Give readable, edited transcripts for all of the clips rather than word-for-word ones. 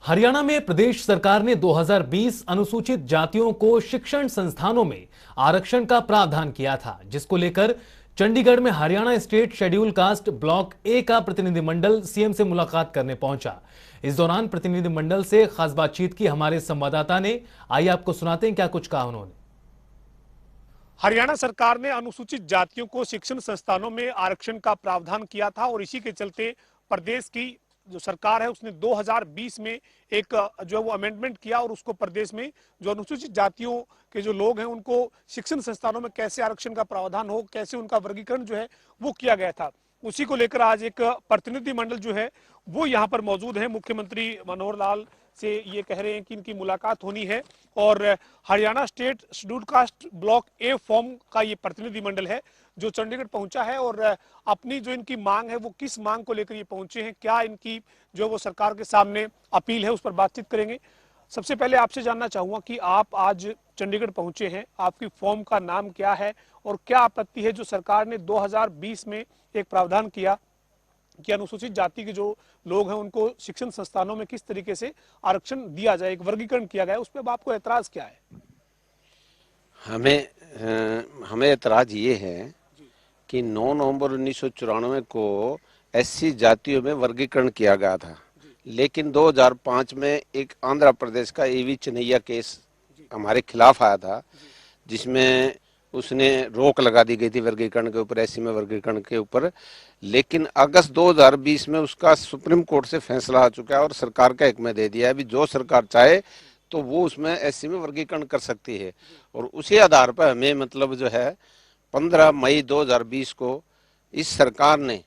हरियाणा में प्रदेश सरकार ने 2020 अनुसूचित जातियों को शिक्षण संस्थानों में आरक्षण का प्रावधान किया था, जिसको लेकर चंडीगढ़ में Haryana state schedule caste block ए का प्रतिनिधिमंडल सीएम से मुलाकात करने पहुंचा। इस दौरान प्रतिनिधिमंडल से खास बातचीत की हमारे संवाददाता ने। आइए आपको सुनाते हैं क्या कुछ कहा उन्होंने। हरियाणा सरकार ने अनुसूचित जातियों को शिक्षण संस्थानों में आरक्षण का प्रावधान किया था और इसी के चलते प्रदेश की जो सरकार है उसने 2020 में एक जो वो अमेंडमेंट किया और उसको प्रदेश में जो अनुसूचित जातियों के जो लोग हैं उनको शिक्षण संस्थानों में कैसे आरक्षण का प्रावधान हो, कैसे उनका वर्गीकरण जो है वो किया गया था। उसी को लेकर आज एक प्रतिनिधिमंडल जो है वो यहाँ पर मौजूद है। मुख्यमंत्री मनोहर लाल से ये कह रहे हैं कि इनकी मुलाकात होनी है और Haryana state schedule caste block ए फॉर्म का ये प्रतिनिधिमंडल है जो चंडीगढ़ पहुंचा है और अपनी जो इनकी मांग है वो किस मांग को लेकर ये पहुंचे हैं, क्या इनकी जो वो सरकार के सामने अपील है उस पर बातचीत करेंगे। सबसे पहले आपसे जानना चाहूंगा कि आप आज चंडीगढ़ पहुंचे हैं, आपकी फॉर्म का नाम क्या है और क्या आपत्ति है जो सरकार ने 2020 में एक प्रावधान किया कि अनुसूचित जाति के जो लोग हैं उनको शिक्षण संस्थानों में किस तरीके से आरक्षण दिया जाए, एक वर्गीकरण किया गया, उस पर आपको ऐतराज क्या है? हमें ऐतराज ये है कि 9 नवंबर 1994 को एससी जातियों में वर्गीकरण किया गया था, लेकिन 2005 में एक आंध्र प्रदेश का एवी चनैया केस हमारे खिलाफ आया था, जिसमें उसने रोक लगा दी गई थी वर्गीकरण के ऊपर, एससी में वर्गीकरण के ऊपर। लेकिन अगस्त 2020 में उसका सुप्रीम कोर्ट से फैसला आ चुका है और सरकार का हिक्म दे दिया है अभी जो सरकार चाहे तो वो उसमें एससी में वर्गीकरण कर सकती है। और उसी आधार पर हमें मतलब जो है 15 मई 2020 को इस सरकार ने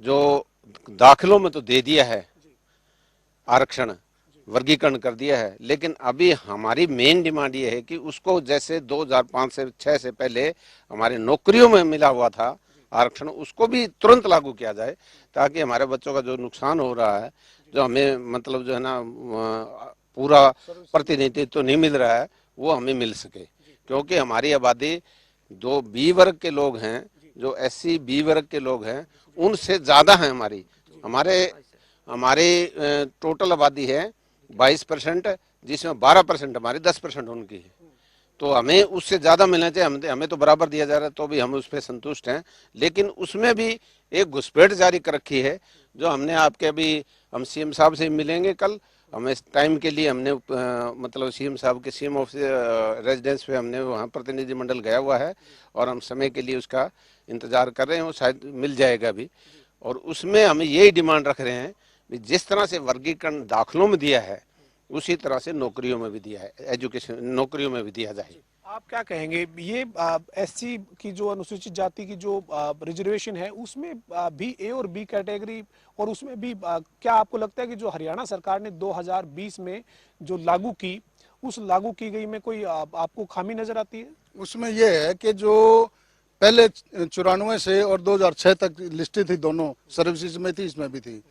जो दाखिलों में तो दे दिया है आरक्षण, वर्गीकरण कर दिया है, लेकिन अभी हमारी मेन डिमांड ये है कि उसको जैसे 2005 से 6 से पहले हमारे नौकरियों में मिला हुआ था आरक्षण, उसको भी तुरंत लागू किया जाए ताकि हमारे बच्चों का जो नुकसान हो रहा है, जो हमें मतलब जो है ना पूरा प्रतिनिधित्व तो नहीं मिल रहा है, वो हमें मिल सके। क्योंकि हमारी आबादी जो बी वर्ग के लोग हैं, जो एससी बी वर्ग के लोग हैं, उनसे ज्यादा है हमारी टोटल आबादी है 22%, जिसमें 12% हमारी 10% उनकी है। तो हमें उससे ज्यादा मिलना चाहिए, हमें तो बराबर दिया जा रहा है तो भी हम उस पर संतुष्ट हैं। लेकिन उसमें भी एक घुसपैठ जारी कर रखी है जो हमने आपके अभी हम सीएम साहब से मिलेंगे कल, हमें इस टाइम के लिए हमने मतलब सीएम साहब के सीएम ऑफिस रेजिडेंस पे हमने वहाँ प्रतिनिधिमंडल गया हुआ है और हम समय के लिए उसका इंतजार कर रहे हैं, वो शायद मिल जाएगा भी। और उसमें हम यही डिमांड रख रहे हैं कि जिस तरह से वर्गीकरण दाखिलों में दिया है उसी तरह से नौकरियों में भी दिया है, एजुकेशन नौकरियों में भी दिया जाए। आप क्या कहेंगे, ये एससी की जो अनुसूचित जाति की जो रिजर्वेशन है उसमें भी ए और बी कैटेगरी और उसमें भी क्या आपको लगता है कि जो हरियाणा सरकार ने 2020 में जो लागू की उस लागू की गई में कोई आपको खामी नजर आती है? उसमें यह है कि जो पहले 94 से और 2006 तक लिस्टेड थी, दोनों सर्विसेज में थी, इसमें भी थी।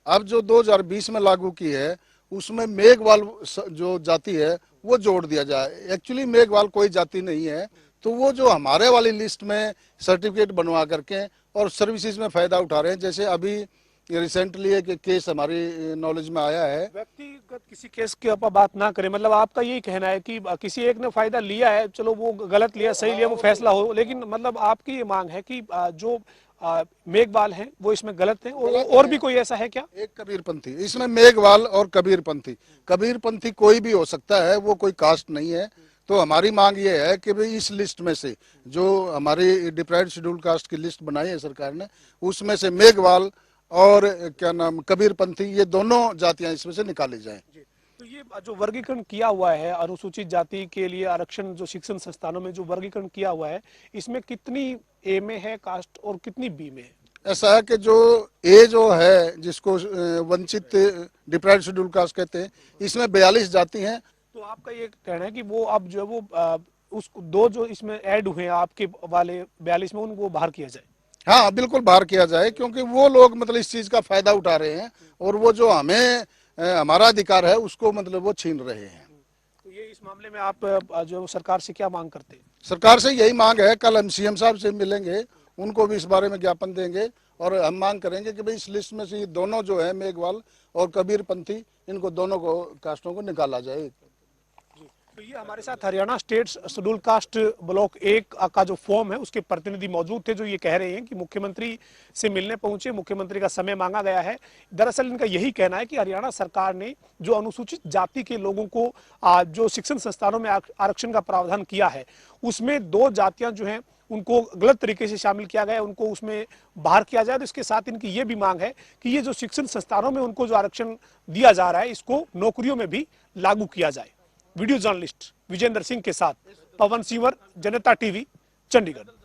अब जो 2020 में लागू की है उसमें मेघवाल जो जाति है वो जोड़ दिया जाए। एक्चुअली मेघवाल कोई जाति नहीं है, तो वो जो हमारे वाली लिस्ट में सर्टिफिकेट बनवा करके और सर्विसेज में फायदा उठा रहे हैं। जैसे अभी रिसेंटली एक केस हमारी नॉलेज में आया है, व्यक्तिगत किसी केस के ऊपर बात ना करें, मतलब आपका यही कहना है कि किसी एक ने फायदा लिया है, चलो वो गलत लिया सही लिया वो फैसला हो, लेकिन मतलब आपकी ये मांग है कि जो मेघवाल हैं वो इसमें गलत हैं और भी कोई ऐसा है क्या? एक कबीरपंथी, इसमें मेघवाल और कबीरपंथी कोई भी हो सकता है, वो कोई कास्ट नहीं है। तो हमारी मांग ये है कि भाई इस लिस्ट में से जो हमारी डिप्राइव्ड शेड्यूल कास्ट की लिस्ट बनाई है सरकार ने, उसमें से मेघवाल और क्या नाम कबीरपंथी, ये दोनों जातियां इसमें से निकाली जाएं। तो ये जो वर्गीकरण किया हुआ है अनुसूचित जाति के लिए आरक्षण, जो शिक्षण संस्थानों में जो वर्गीकरण किया हुआ है, इसमें कितनी ए में है कास्ट और कितनी बी में है? ऐसा है कि जो ए जो है जिसको वंचित डिप्राइव्ड शेड्यूल कास्ट कहते हैं, इसमें 42 जाति हैं। तो आपका ये कहना है कि वो अब जो वो उस दो जो इसमें ऐड हुए हैं आपके वाले 42 में, उनको बाहर किया जाए? हाँ बिल्कुल बाहर किया जाए, क्योंकि वो लोग मतलब इस चीज का फायदा उठा रहे हैं और वो जो हमें हमारा अधिकार है उसको मतलब वो छीन रहे हैं। तो ये इस मामले में आप जो सरकार से क्या मांग करते हैं? सरकार से यही मांग है, कल हम सीएम साहब से मिलेंगे, उनको भी इस बारे में ज्ञापन देंगे और हम मांग करेंगे कि भाई इस लिस्ट में से ये दोनों जो है मेघवाल और कबीरपंथी, इनको दोनों को कास्टों को निकाला जाए। तो ये हमारे साथ Haryana state schedule caste block 1 का जो फॉर्म है उसके प्रतिनिधि मौजूद थे, जो ये कह रहे हैं कि मुख्यमंत्री से मिलने पहुंचे, मुख्यमंत्री का समय मांगा गया है। दरअसल इनका यही कहना है कि हरियाणा सरकार ने जो अनुसूचित जाति के लोगों को जो शिक्षण संस्थानों में आरक्षण का प्रावधान किया है, उसमें 2 जातियां जो हैं उनको गलत तरीके से शामिल किया गया, उनको उसमें बाहर किया जाए। तो इसके साथ इनकी ये भी मांग है कि ये जो शिक्षण संस्थानों में उनको जो आरक्षण दिया जा रहा है, इसको नौकरियों में भी लागू किया जाए। वीडियो जर्नलिस्ट विजेंद्र सिंह के साथ पवन सिंवर, जनता टीवी, चंडीगढ़।